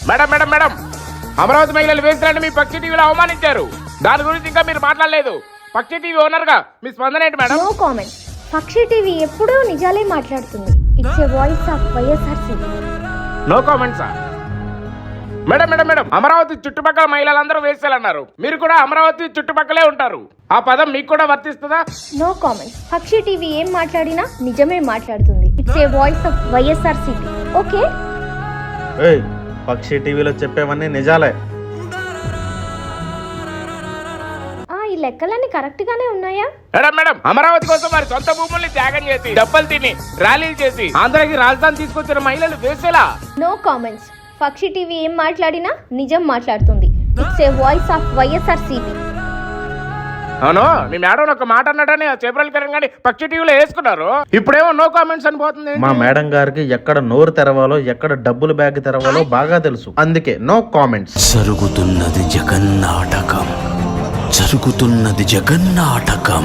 Madam madam madam, Amaravati మహిళలు వేస్తారని మీ పక్షి టీవీలో అవమానించారు. దాని గురించి ఇంకా మీరు మాట్లాడలేదు. పక్షి టీవీ ఓనర్ గా మీ స్పందన ఏంటి madam? No comment. Pakshi TV ఎప్పుడూ నిజాలే మాట్లాడుతుంది. It's a voice of YSRCP. No comment sir. Madam madam madam, Amaravati చుట్టుపక్కల మహిళలందరూ వేసేయాలన్నారు. మీరు కూడా అమరావతి చుట్టుపక్కలే ఉంటారు. ఆ పదం మీకు కూడా వర్తిస్తుందా? No comment. పక్షి టీవీ ఏం మాట్లాడినా నిజమే మాట్లాడుతుంది. It's a voice of YSRCP. Okay. పక్షి టీవీలో చెప్పేవన్నీ నిజాలే. ఈ లెక్కలన్నీ కరెక్ట్ గానే ఉన్నాయా? మేడం మేడం, అమరావతి కోసం వారి సొంత భూముల్ని త్యాగం చేసి డబ్బలు తిని ర్యాలీలు చేసి ఆంధ్రాకి రాజధాని తీసుకొచ్చిన మహిళలు వేసేలా. No comments. పక్షి టీవీ ఏం మాట్లాడినా నిజం మాట్లాడుతుంది. It's a voice of YSRCP. అవును, మీ మేడం ఒక మాట అన్నట్టని చేపరకరం గాని పక్షి టీవీలో వేసుకున్నారు. ఇప్పుడేమో నో కామెంట్స్ అని పోతుంది. మా మేడం గారికి ఎక్కడ నోరు తెరవాలో ఎక్కడ డబ్బులు బ్యాగ్ తెరవాలో బాగా తెలుసు. అందుకే నో కామెంట్స్. జరుగుతున్నది జగన్నాటకం.